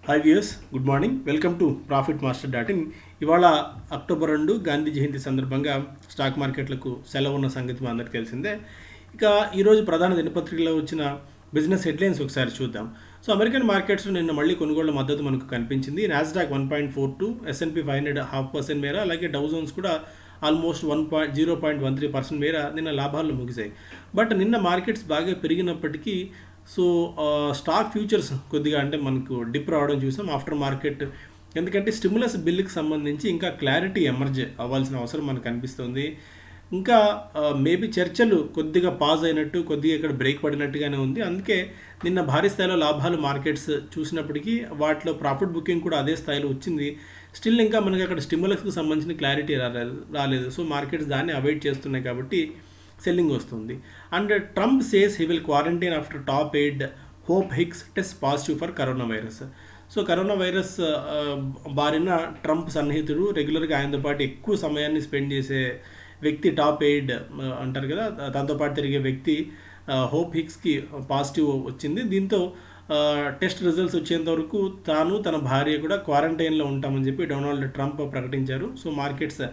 Hi viewers, good morning. Welcome to profit master dot in. ఇవాళ October 2 Gandhi జయంతి సందర్భంగా stock మార్కెట్లకు సెలవు ఉన్న సంగతి మా అందరికీ తెలిసిందే. ఇక ఈరోజు ప్రధాన దినపత్రికలో వచ్చిన బిజినెస్ హెడ్లైన్స్ ఒకసారి చూద్దాం. సో అమెరికన్ మార్కెట్స్లో నిన్న మళ్ళీ కొనుగోళ్ల మద్దతు మనకు కనిపించింది. నాస్డాక్ 1.42, S&P 500 0.5% మేర, అలాగే డౌ జోన్స్ కూడా ఆల్మోస్ట్ 0.13% మేర నిన్న లాభాల్లో ముగిశాయి. బట్ నిన్న మార్కెట్స్ బాగా పెరిగినప్పటికీ స్టాక్ ఫ్యూచర్స్ కొద్దిగా అంటే మనకు డిప్ రావడం చూసాం ఆఫ్టర్ మార్కెట్. ఎందుకంటే స్టిమ్యులస్ బిల్లుకి సంబంధించి ఇంకా క్లారిటీ ఎమర్జ్ అవ్వాల్సిన అవసరం మనకు కనిపిస్తుంది. ఇంకా మేబీ చర్చలు కొద్దిగా పాజ్ అయినట్టు, కొద్దిగా ఇక్కడ బ్రేక్ పడినట్టుగానే ఉంది. అందుకే నిన్న భారీ స్థాయిలో లాభాలు మార్కెట్స్ చూసినప్పటికీ వాటిలో ప్రాఫిట్ బుకింగ్ కూడా అదే స్థాయిలో వచ్చింది. స్టిల్ ఇంకా మనకి అక్కడ స్టిమ్యులస్కి సంబంధించిన క్లారిటీ రాలేదు. సో మార్కెట్స్ దాన్ని అవాయిడ్ చేస్తున్నాయి కాబట్టి సెల్లింగ్ వస్తుంది. And Trump says he will quarantine after top aid hope Hicks test positive for corona virus. So corona virus బారిన ట్రంప్ సన్నిహితుడు, రెగ్యులర్గా ఆయనతో పాటు ఎక్కువ సమయాన్ని స్పెండ్ చేసే వ్యక్తి, టాప్ ఎయిడ్ అంటారు కదా, దాంతో పాటు తిరిగే వ్యక్తి హోప్ హిక్స్కి పాజిటివ్ వచ్చింది. దీంతో టెస్ట్ రిజల్ట్స్ వచ్చేంత వరకు తాను తన భార్య కూడా క్వారంటైన్లో ఉంటామని చెప్పి డొనాల్డ్ ట్రంప్ ప్రకటించారు. సో మార్కెట్స్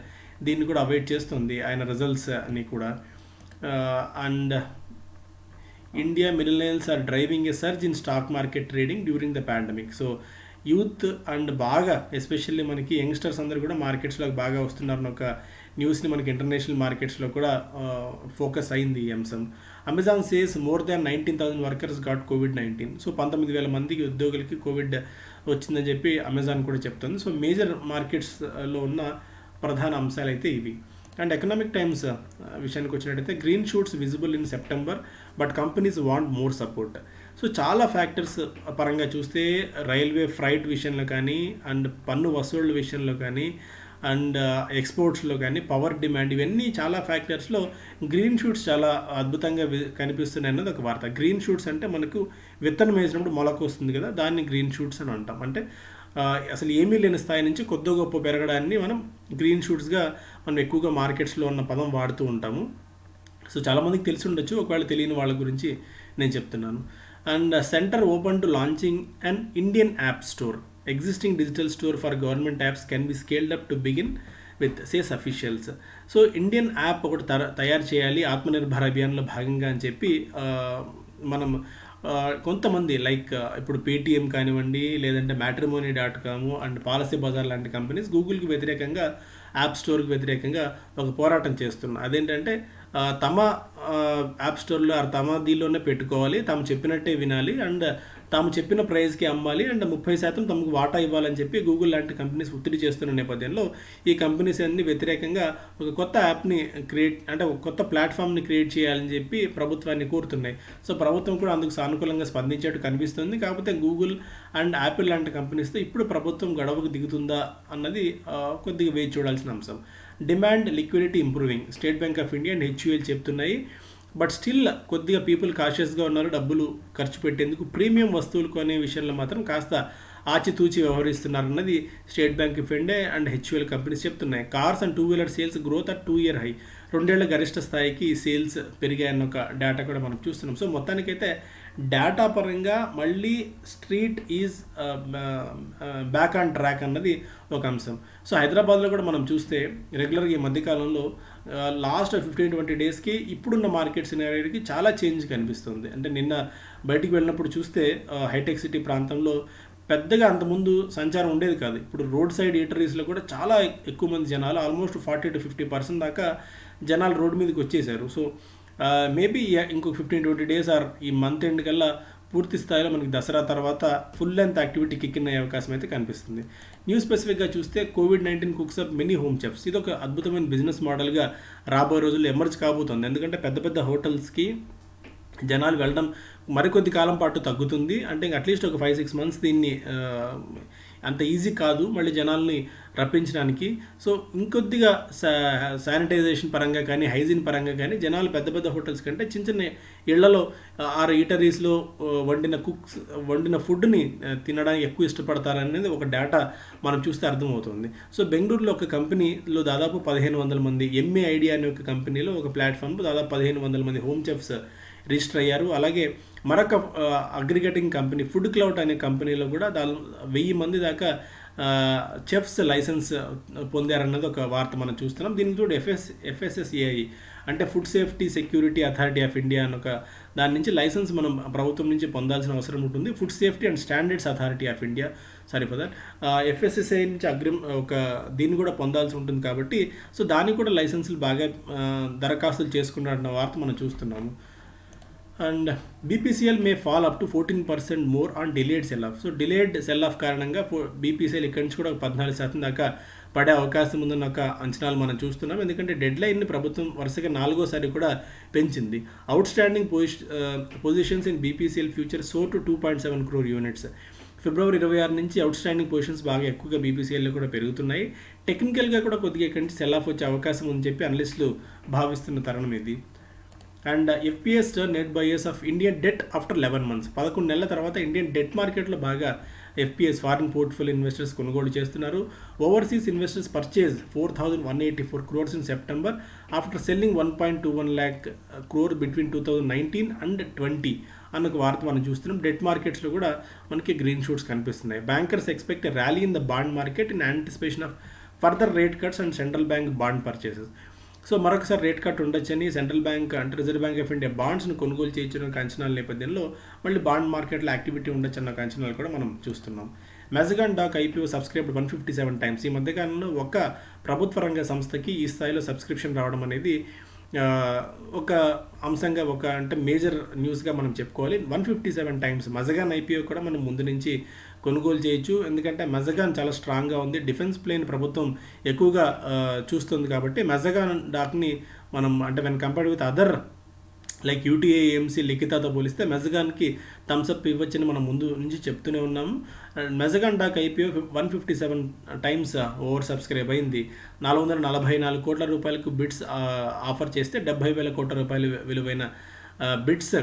దీన్ని కూడా అవాయిడ్ చేస్తుంది, ఆయన రిజల్ట్స్ అని కూడా. And India millionaires are driving a surge in stock market trading during the pandemic. So youth and బాగా ఎస్పెషల్లీ మనకి యంగ్స్టర్స్ అందరూ కూడా మార్కెట్స్లోకి బాగా వస్తున్నారని ఒక న్యూస్ని మనకి ఇంటర్నేషనల్ మార్కెట్స్లో కూడా ఫోకస్ అయింది ఈ అంశం. Amazon says more than 19,000 workers got COVID-19. So 19,000 మందికి ఉద్యోగులకి కోవిడ్ వచ్చిందని చెప్పి అమెజాన్ కూడా చెప్తుంది. సో మేజర్ మార్కెట్స్లో ఉన్న ప్రధాన అంశాలు అయితే ఇవి. అండ్ ఎకనామిక్ టైమ్స్ విషయానికి వచ్చినట్టయితే green shoots visible in September but companies want more support. So చాలా ఫ్యాక్టర్స్ పరంగా చూస్తే రైల్వే ఫ్రైట్ విషయంలో కానీ, అండ్ పన్ను వసూళ్ల విషయంలో కానీ, అండ్ ఎక్స్పోర్ట్స్లో కానీ, పవర్ డిమాండ్, ఇవన్నీ చాలా ఫ్యాక్టర్స్లో గ్రీన్ షూట్స్ చాలా అద్భుతంగా కనిపిస్తున్నాయి అన్నది ఒక వార్త. గ్రీన్ షూట్స్ అంటే మనకు విత్తనం వేసినప్పుడు మొలకు వస్తుంది కదా, దాన్ని గ్రీన్ షూట్స్ అని అంటాం. అంటే అసలు ఏమీ లేని స్థాయి నుంచి కొద్ది గొప్ప పెరగడాన్ని మనం గ్రీన్ షూట్స్గా మనం ఎక్కువగా మార్కెట్స్లో ఉన్న పదం వాడుతూ ఉంటాము. సో చాలామందికి తెలిసి ఉండొచ్చు, ఒకవేళ తెలియని వాళ్ళ గురించి నేను చెప్తున్నాను. And centre open to launching and Indian app store. Existing digital store for government apps can be scaled up to begin with says officials. So Indian app ఒకటి తయారు చేయాలి ఆత్మనిర్భర్ అభియాన్లో భాగంగా అని చెప్పి మనం కొంతమంది లైక్ ఇప్పుడు పేటీఎం కానివ్వండి, లేదంటే మ్యాట్రిమోనీ.com అండ్ పాలసీ బజార్ లాంటి కంపెనీస్ గూగుల్కి వ్యతిరేకంగా, యాప్ స్టోర్కి వ్యతిరేకంగా ఒక పోరాటం చేస్తున్నారు. అదేంటంటే తమ యాప్ స్టోర్లో తమ దీనిలోనే పెట్టుకోవాలి, తాము చెప్పినట్టే వినాలి, అండ్ తాము చెప్పిన ప్రైస్కి అమ్మాలి, అండ్ 30% తమకు వాటా ఇవ్వాలని చెప్పి గూగుల్ లాంటి కంపెనీస్ ఒత్తిడి చేస్తున్న నేపథ్యంలో ఈ కంపెనీస్ అన్ని వ్యతిరేకంగా ఒక కొత్త యాప్ని ఒక కొత్త ప్లాట్ఫామ్ని క్రియేట్ చేయాలని చెప్పి ప్రభుత్వాన్ని కోరుతున్నాయి. సో ప్రభుత్వం కూడా అందుకు సానుకూలంగా స్పందించేట్టు కనిపిస్తుంది. కాకపోతే గూగుల్ అండ్ యాపిల్ లాంటి కంపెనీస్తో ఇప్పుడు ప్రభుత్వం గడవకు దిగుతుందా అన్నది కొద్దిగా వేచి చూడాల్సిన అంశం. Demand liquidity improving, state bank of India and HUL చెప్తున్నాయి. బట్ స్టిల్ కొద్దిగా పీపుల్ కాషియస్గా ఉన్నారు డబ్బులు ఖర్చు పెట్టేందుకు. ప్రీమియం వస్తువులు కొనే విషయంలో మాత్రం కాస్త ఆచితూచి వ్యవహరిస్తున్నారన్నది state bank of India and HUL companies చెప్తున్నాయి. Cars and two wheeler sales growth at 2-year high. 2 ఏళ్ల గరిష్ట స్థాయికి సేల్స్ పెరిగాయన్న ఒక డేటా కూడా మనం చూస్తున్నాం. సో మొత్తానికైతే డేటా పరంగా మళ్ళీ street is back on track అన్నది ఒక అంశం. సో హైదరాబాద్లో కూడా మనం చూస్తే రెగ్యులర్గా ఈ మధ్యకాలంలో లాస్ట్ 15-20 డేస్కి ఇప్పుడున్న మార్కెట్ సినారియోకి చాలా చేంజ్ కనిపిస్తుంది. అంటే నిన్న బయటికి వెళ్ళినప్పుడు చూస్తే హైటెక్ సిటీ ప్రాంతంలో పెద్దగా అంతకుముందు సంచారం ఉండేది కాదు. ఇప్పుడు రోడ్ సైడ్ ఈటరీస్లో కూడా చాలా ఎక్కువ మంది జనాలు, ఆల్మోస్ట్ 40-50% దాకా జనాలు రోడ్డు మీదకి వచ్చేసారు. సో మేబీ ఇంకొక 15-20 డేస్ ఆర్ ఈ మంత్ ఎండ్ కల్లా పూర్తి స్థాయిలో మనకి దసరా తర్వాత full length activity kick in అయ్యే అవకాశం అయితే కనిపిస్తుంది. న్యూస్ స్పెసిఫిక్గా చూస్తే COVID-19 cooks up many home chefs. ఇది ఒక అద్భుతమైన బిజినెస్ మోడల్గా రాబోయే రోజుల్లో ఎమర్జ్ కాబోతుంది. ఎందుకంటే పెద్ద పెద్ద హోటల్స్కి జనాలు వెళ్ళడం మరికొద్ది కాలం పాటు తగ్గుతుంది. అంటే అట్లీస్ట్ ఒక 5-6 months దీన్ని అంత ఈజీ కాదు మళ్ళీ జనాల్ని రప్పించడానికి. సో ఇంకొద్దిగా శానిటైజేషన్ పరంగా కానీ, హైజీన్ పరంగా కానీ జనాలు పెద్ద పెద్ద హోటల్స్ కంటే చిన్న చిన్న ఇళ్లలో ఈటరీస్లో వండిన ఫుడ్ని తినడానికి ఎక్కువ ఇష్టపడతారనేది ఒక డేటా మనం చూస్తే అర్థమవుతుంది. సో బెంగళూరులో ఒక కంపెనీలో దాదాపు 1,500 మంది, ఎంఏ ఐడియా అనే ఒక కంపెనీలో ఒక ప్లాట్ఫామ్లో దాదాపు 1,500 మంది హోమ్ చెఫ్స్ రిజిస్టర్ అయ్యారు. అలాగే మరొక అగ్రిగేటింగ్ కంపెనీ ఫుడ్ క్లౌడ్ అనే కంపెనీలో కూడా 1000 మంది దాకా చెఫ్స్ లైసెన్స్ పొందారన్నది ఒక వార్త మనం చూస్తున్నాం. దీనికి తోడు FSSAI అంటే food safety security authority of India అని ఒక దాని నుంచి లైసెన్స్ మనం ప్రభుత్వం నుంచి పొందాల్సిన అవసరం ఉంటుంది. Food safety and standards authority of India for that FSSAI నుంచి ఒక దీన్ని కూడా పొందాల్సి ఉంటుంది కాబట్టి సో దానికి కూడా లైసెన్సులు బాగా దరఖాస్తులు చేసుకున్నారన్న వార్త మనం చూస్తున్నాము. And BPCL May fall up to 14% more on delayed cell of. So delayed cell of కారణంగా BPCL ఇక్కడి నుంచి కూడా 14% దాకా పడే అవకాశం ఉందన్న ఒక అంచనాలు మనం చూస్తున్నాం. ఎందుకంటే డెడ్ లైన్ని ప్రభుత్వం వరుసగా 4వసారి కూడా పెంచింది. Outstanding positions in BPCL future so to 2.7 crore units. ఫిబ్రవరి 26 నుంచి అవుట్ స్టాండింగ్ పొజిషన్స్ బాగా ఎక్కువగా BPCLలో కూడా పెరుగుతున్నాయి. టెక్నికల్గా కూడా కొద్దిగా ఇక్కడి నుంచి సెల్ ఆఫ్ వచ్చే అవకాశం ఉందని చెప్పి అనలిస్టులు భావిస్తున్న తరుణం ఇది. And FPS net buyers of Indian debt after 11 months. 11 నెలల తర్వాత ఇండియన్ డెట్ మార్కెట్లో బాగా FPS ఫారిన్ పోర్ట్ఫోలియో ఇన్వెస్టర్స్ కొనుగోలు చేస్తున్నారు. Overseas investors purchase 4,184 crores in September after selling 1.21 lakh crore between 2019 and 20 అన్న వార్త మనం చూస్తున్నాం. డెట్ మార్కెట్స్లో కూడా మనకి గ్రీన్ షూట్స్ కనిపిస్తున్నాయి. Bankers expect rally in the bond market in anticipation of further rate cuts and central bank bond purchases. So మరొకసారి rate cut ఉండొచ్చని సెంట్రల్ బ్యాంక్ అంటే రిజర్వ్ బ్యాంక్ ఆఫ్ ఇండియా బాండ్స్ను కొనుగోలు చేయించిన అంచనాల నేపథ్యంలో మళ్ళీ బాండ్ మార్కెట్లో యాక్టివిటీ ఉండొచ్చన్న అంచనాలు కూడా మనం చూస్తున్నాం. Mazagon Dock IPO subscribed 157 times. ఈ మధ్యకాలంలో ఒక ప్రభుత్వ రంగ సంస్థకి ఈ స్థాయిలో సబ్స్క్రిప్షన్ రావడం అనేది ఒక అంశంగా అంటే మేజర్ న్యూస్గా మనం చెప్పుకోవాలి. 157 times మెజగాన్ IPO కూడా మనం ముందు నుంచి కొనుగోలు చేయొచ్చు. ఎందుకంటే మెజగాన్ చాలా స్ట్రాంగ్గా ఉంది. డిఫెన్స్ ప్లేన్ ప్రభుత్వం ఎక్కువగా చూస్తుంది కాబట్టి మెజగాన్ డాక్ని మనం అంటే when compared with other like UTA, AMC, లిఖితాతో పోలిస్తే మెజగాన్కి థమ్స్అప్ ఇవ్వచ్చని మనం ముందు నుంచి చెప్తూనే ఉన్నాము. Mazagon Dock IPO 157 times over subscribe అయింది. 444 కోట్ల రూపాయలకు బిడ్స్ ఆఫర్ చేస్తే 70,000 కోట్ల రూపాయలు విలువైన బిడ్స్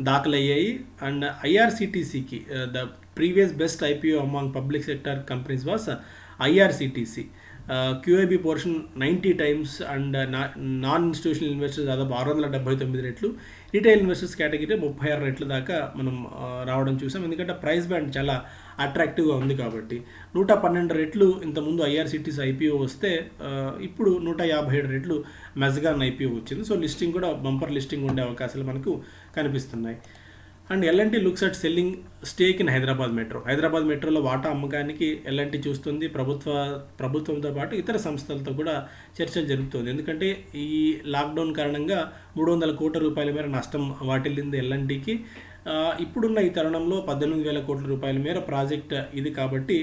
దాఖలయ్యాయి. అండ్ IRCTCకి the previous best IPO among public sector companies was IRCTC. QIB portion 90 times and non institutional investors దాదాపు 679 రెట్లు, రీటైల్ ఇన్వెస్టర్స్ కేటగిరీ 36 రెట్ల దాకా మనం రావడం చూసాం. ఎందుకంటే ప్రైస్ బ్యాండ్ చాలా అట్రాక్టివ్గా ఉంది కాబట్టి. 112 రెట్లు ఇంతకుముందు IRCTC IPO వస్తే ఇప్పుడు 157 రెట్లు మెజగాన్ IPO వచ్చింది. సో లిస్టింగ్ కూడా బంపర్ లిస్టింగ్ ఉండే అవకాశాలు మనకు కనిపిస్తున్నాయి. And L&T looks at selling stake in Hyderabad metro. Hyderabad మెట్రోలో వాటా అమ్మకానికి L&T చూస్తుంది. ప్రభుత్వంతో పాటు ఇతర సంస్థలతో కూడా చర్చలు జరుపుతుంది. ఎందుకంటే ఈ లాక్డౌన్ కారణంగా 300 కోట్ల రూపాయల మేర నష్టం వాటిల్లింది L&Tకి. ఇప్పుడున్న ఈ తరుణంలో 18,000 కోట్ల రూపాయల మేర ప్రాజెక్ట్ ఇది కాబట్టి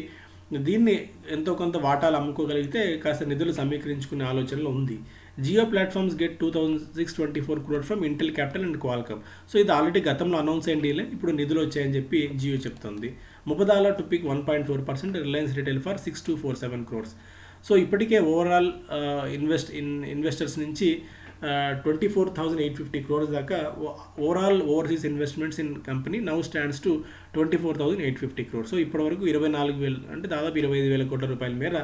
దీన్ని ఎంతో కొంత వాటాలు అమ్ముకోగలిగితే కాస్త నిధులు సమీకరించుకునే ఆలోచనలో ఉంది. Jio platforms get 2,624 crore from Intel Capital and Qualcomm. So ఇది ఆల్రెడీ గతంలో అనౌన్స్ అయిన డీలే, ఇప్పుడు నిధులు వచ్చాయని చెప్పి జియో చెప్తుంది. ముపదాలా to pick 1.4%, Reliance retail for 6,247 crores. So ఇప్పటికే ఓవరాల్ ఇన్వెస్టర్స్ నుంచి 24,850 crores దాకా overall overseas investments in company now stands to 24,850 crores. So ఇప్పటివరకు 24,000 అంటే దాదాపు 25,000 కోట్ల రూపాయల మేర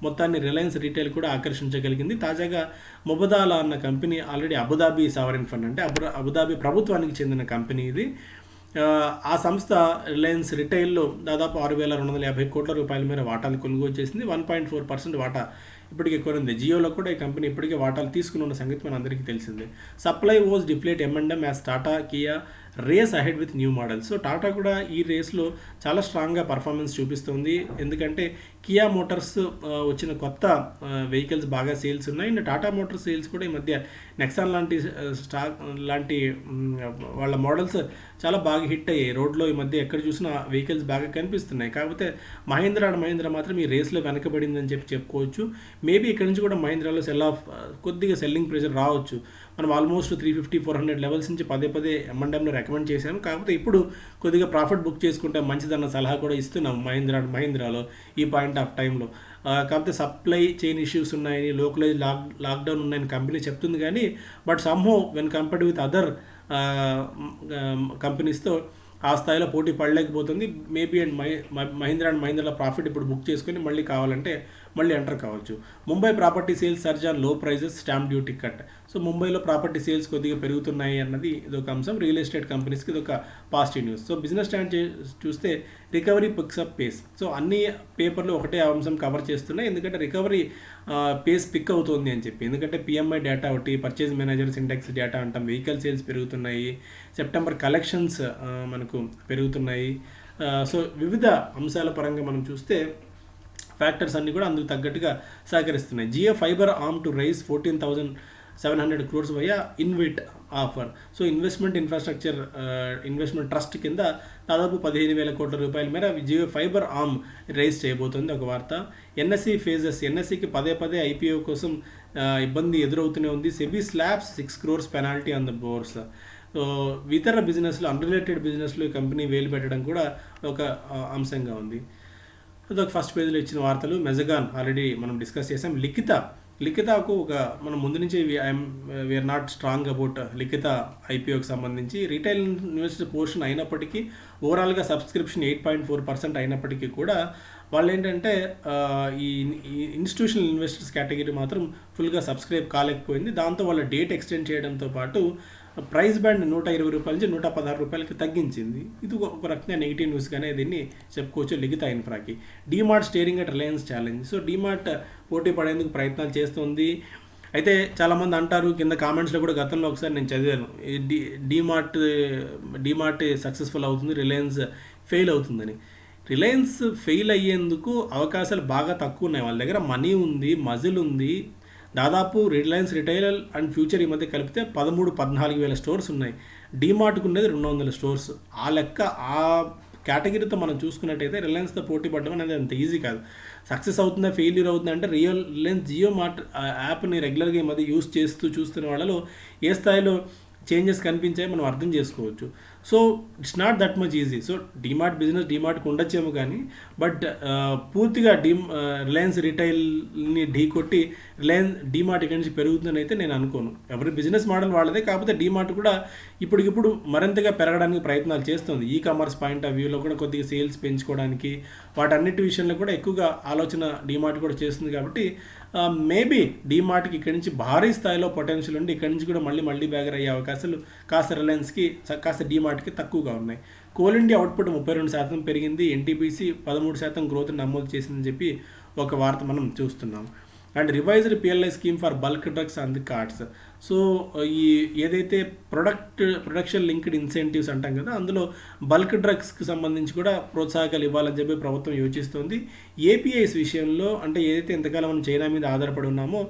మొత్తాన్ని రిలయన్స్ రిటైల్ కూడా ఆకర్షించగలిగింది. తాజాగా ముబదాలా అన్న company already Abu Dhabi sovereign fund అంటే అబుదాబి ప్రభుత్వానికి చెందిన కంపెనీ ఇది. ఆ సంస్థ రిలయన్స్ రిటైల్లో దాదాపు 6,250 కోట్ల రూపాయల మేర వాటాలు కొనుగోలు చేసింది. 1.4% వాటా ఇప్పటికే కొనింది. జియోలో కూడా ఈ కంపెనీ ఇప్పటికే వాటాలు తీసుకుని ఉన్న సంగతి మన అందరికీ తెలిసిందే. Supply was deflate M&M as Tata Kia race ahead with new models. So Tata కూడా ఈ రేస్లో చాలా స్ట్రాంగ్గా పర్ఫార్మెన్స్ చూపిస్తుంది. ఎందుకంటే కియా మోటార్స్ వచ్చిన కొత్త వెహికల్స్ బాగా సేల్స్ ఉన్నాయి. అండ్ టాటా మోటార్స్ సేల్స్ కూడా ఈ మధ్య నెక్సాన్ లాంటి వాళ్ళ మోడల్స్ చాలా బాగా హిట్ అయ్యాయి. రోడ్లో ఈ మధ్య ఎక్కడ చూసినా వెహికల్స్ బాగా కనిపిస్తున్నాయి. కాకపోతే మహీంద్రా మాత్రం ఈ రేస్లో వెనకబడిందని చెప్పుకోవచ్చు. మేబీ ఇక్కడ నుంచి కూడా మహీంద్రాలో కొద్దిగా సెల్లింగ్ ప్రెషర్ రావచ్చు. మనం ఆల్మోస్ట్ 350-400 లెవెల్స్ నుంచి పదే M&Mను రికమెండ్ చేశాము. కాకపోతే ఇప్పుడు కొద్దిగా ప్రాఫిట్ బుక్ చేసుకుంటే మంచిదన్న సలహా కూడా ఇస్తున్నాం మహీంద్రాలో ఈ పాయింట్ ఆఫ్ టైంలో. కాకపోతే సప్లై చైన్ ఇష్యూస్ ఉన్నాయని, లోకలైజ్ లాక్డౌన్ ఉన్నాయని కంపెనీ చెప్తుంది. కానీ but somehow when compared with other కంపెనీస్తో ఆ స్థాయిలో పోటీ పడలేకపోతుంది. మేబీ అండ్ మహీంద్రాలో ప్రాఫిట్ ఇప్పుడు బుక్ చేసుకొని మళ్ళీ కావాలంటే మళ్ళీ ఎంటర్ కావచ్చు. Mumbai property sales surge on low prices, stamp duty cut. So ముంబైలో ప్రాపర్టీ సేల్స్ కొద్దిగా పెరుగుతున్నాయి అన్నది ఇదొక అంశం. రియల్ ఎస్టేట్ కంపెనీస్కి ఇదొక positive news. So business stand చూస్తే రికవరీ పిక్సప్ పేస్. సో అన్ని పేపర్లు ఒకటే అంశం కవర్ చేస్తున్నాయి, ఎందుకంటే రికవరీ పేస్ పిక్ అవుతుంది అని చెప్పి. ఎందుకంటే పిఎంఐ డేటా ఒకటి, పర్చేజ్ మేనేజర్స్ ఇండెక్స్ డేటా అంటాం, వెహికల్ సేల్స్ పెరుగుతున్నాయి, సెప్టెంబర్ కలెక్షన్స్ మనకు పెరుగుతున్నాయి. సో వివిధ అంశాల పరంగా మనం చూస్తే ఫ్యాక్టర్స్ అన్నీ కూడా అందుకు తగ్గట్టుగా సహకరిస్తున్నాయి. Jio fibre arm to raise 14,700 crores via InvIT offer. So investment infrastructure investment trust కింద దాదాపు 15,000 కోట్ల రూపాయల మేర జియో ఫైబర్ ఆర్మ్ రైజ్ చేయబోతుంది ఒక వార్త. ఎన్ఎస్సి ఫేజెస్, ఎన్ఎస్సికి పదే ఐపీఓ కోసం ఇబ్బంది ఎదురవుతూనే ఉంది. SEBI slaps 6 crores penalty on the bourse. So ఇతర బిజినెస్లో, అన్రిలేటెడ్ బిజినెస్లో ఈ కంపెనీ వేలు పెట్టడం కూడా ఒక అంశంగా ఉంది. అదొక ఫస్ట్ పేజ్లో ఇచ్చిన వార్తలు. మెజగాన్ ఆల్రెడీ మనం డిస్కస్ చేసాం. లిఖితాకు ఒక మనం ముందు నుంచి వీఆర్ నాట్ స్ట్రాంగ్ అబౌట్ లిఖిత ఐపీఓకి సంబంధించి. రీటైల్ ఇన్వెస్టర్ పోర్షన్ అయినప్పటికీ, ఓవరాల్గా సబ్స్క్రిప్షన్ 8.4% అయినప్పటికీ కూడా వాళ్ళు ఏంటంటే ఈ ఇన్స్టిట్యూషనల్ ఇన్వెస్టర్స్ కేటగిరీ మాత్రం ఫుల్గా సబ్స్క్రైబ్ కాలేకపోయింది. దాంతో వాళ్ళ డేట్ ఎక్స్టెండ్ చేయడంతో పాటు ప్రైస్ బ్యాండ్ 120 రూపాయల నుంచి 116 రూపాయలకి తగ్గించింది. ఇది ఒక రకంగా నెగిటివ్ న్యూస్గానే దీన్ని చెప్పుకోవచ్చు లిఖిత ఇన్ఫ్రాకి. DMart staring at Reliance challenge. So DMart పోటీ పడేందుకు ప్రయత్నాలు చేస్తుంది. అయితే చాలామంది అంటారు కింద కామెంట్స్లో కూడా, గతంలో ఒకసారి నేను చదివాను, డీమార్ట్ సక్సెస్ఫుల్ అవుతుంది, రిలయన్స్ ఫెయిల్ అవుతుందని. రిలయన్స్ ఫెయిల్ అయ్యేందుకు అవకాశాలు బాగా తక్కువ ఉన్నాయి. వాళ్ళ దగ్గర మనీ ఉంది, మజిల్ ఉంది. దాదాపు రిలయన్స్ రిటైల్ అండ్ ఫ్యూచర్ ఈ మధ్య కలిపితే 13,000-14,000 స్టోర్స్ ఉన్నాయి. డీమార్ట్కు ఉండేది 200 స్టోర్స్. ఆ లెక్క, ఆ కేటగిరీతో మనం చూసుకున్నట్టయితే రిలయన్స్తో పోటీ పడడం అనేది అంత ఈజీ కాదు. సక్సెస్ అవుతుందా, ఫెయిల్యూర్ అవుతుందా అంటే రిలయన్స్ జియో మార్ట్ యాప్ని రెగ్యులర్గా ఈ మధ్య యూస్ చేస్తూ చూస్తున్న వాళ్ళలో ఏ స్థాయిలో చేంజెస్ కనిపించాయి మనం అర్థం చేసుకోవచ్చు. So it's not that much easy. So DMart business డీమార్ట్కి ఉండొచ్చేమో కానీ, బట్ పూర్తిగా రిలయన్స్ రిటైల్ని ఢీకొట్టి డీమార్ట్ ఇక్కడి నుంచి పెరుగుతుందని అయితే నేను అనుకోను. ఎవరి బిజినెస్ మోడల్ వాళ్ళదే. కాకపోతే డీమార్ట్ కూడా ఇప్పటికిప్పుడు మరింతగా పెరగడానికి ప్రయత్నాలు చేస్తుంది. ఈ కామర్స్ పాయింట్ ఆఫ్ వ్యూలో కూడా కొద్దిగా సేల్స్ పెంచుకోవడానికి, వాటన్నిటి విషయంలో కూడా ఎక్కువగా ఆలోచన డీమార్ట్ కూడా చేస్తుంది. కాబట్టి మేబీ డీమార్ట్కి ఇక్కడి నుంచి భారీ స్థాయిలో పొటెన్షియల్ ఉండి ఇక్కడి నుంచి కూడా మళ్ళీ బ్యాగర్ అయ్యే అవకాశాలు కాస్త రిలయన్స్కి, కాస్త డీమార్ట్కి తక్కువగా ఉన్నాయి. కోల్ ఇండియా అవుట్పుట్ 32% పెరిగింది. ఎన్టీపీసీ 13% గ్రోత్ నమోదు చేసిందని చెప్పి ఒక వార్త మనం చూస్తున్నాం. And revised PLI scheme for bulk drugs on the cards. So ఈ ఏదైతే ప్రొడక్షన్ లింక్డ్ ఇన్సెంటివ్స్ అంటాం కదా, అందులో బల్క్ డ్రగ్స్కి సంబంధించి కూడా ప్రోత్సాహకాలు ఇవ్వాలని చెప్పి ప్రభుత్వం యోచిస్తుంది. ఏపీఐస్ విషయంలో, అంటే ఏదైతే ఇంతకాలం మనం చైనా మీద ఆధారపడి ఉన్నామో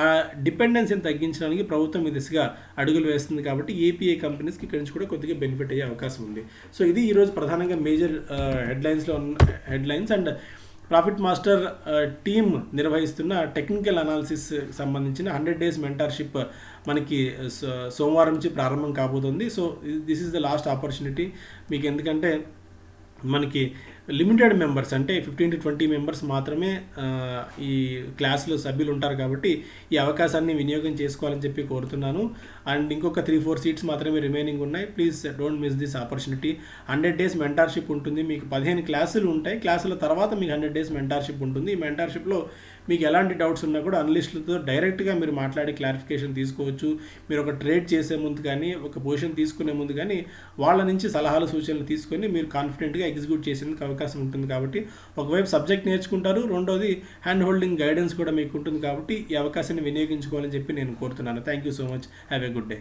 ఆ డిపెండెన్సీని తగ్గించడానికి ప్రభుత్వం ఈ దిశగా అడుగులు వేస్తుంది. కాబట్టి ఏపీఐ కంపెనీస్కి ఇక్కడి నుంచి కూడా కొద్దిగా బెనిఫిట్ అయ్యే అవకాశం ఉంది. సో ఇది ఈరోజు ప్రధానంగా major headlines. And profit master team నిర్వహిస్తున్న టెక్నికల్ అనాలిసిస్ సంబంధించిన 100 days మెంటర్షిప్ మనకి సోమవారం నుంచి ప్రారంభం కాబోతుంది. So this is the last opportunity మీకు. ఎందుకంటే మనకి లిమిటెడ్ మెంబర్స్, అంటే 15 to 20 మెంబర్స్ మాత్రమే ఈ క్లాస్లో సభ్యులు ఉంటారు. కాబట్టి ఈ అవకాశాన్ని వినియోగం చేసుకోవాలని చెప్పి కోరుతున్నాను. అండ్ ఇంకొక 3-4 సీట్స్ మాత్రమే రిమైనింగ్ ఉన్నాయి. Please don't miss this opportunity. 100 days mentorship ఉంటుంది. మీకు 15 క్లాసులు ఉంటాయి. క్లాసుల తర్వాత మీకు 100 days మెంటార్షిప్ ఉంటుంది. ఈ మెంటార్షిప్లో మీకు ఎలాంటి డౌట్స్ ఉన్నా కూడా అనలిస్టులతో డైరెక్ట్గా మీరు మాట్లాడి క్లారిఫికేషన్ తీసుకోవచ్చు. మీరు ఒక ట్రేడ్ చేసే ముందు కానీ, ఒక పొజిషన్ తీసుకునే ముందు కానీ వాళ్ళ నుంచి సలహాలు సూచనలు తీసుకొని మీరు కాన్ఫిడెంట్గా ఎగ్జిక్యూట్ చేసేందుకు అవకాశం ఉంటుంది. కాబట్టి ఒకవైపు సబ్జెక్ట్ నేర్చుకుంటారు, రెండోది హ్యాండ్ హోల్డింగ్ గైడెన్స్ కూడా మీకు ఉంటుంది. కాబట్టి ఈ అవకాశాన్ని వినియోగించుకోవాలని చెప్పి నేను కోరుతున్నాను. Thank you so much. Have a good day.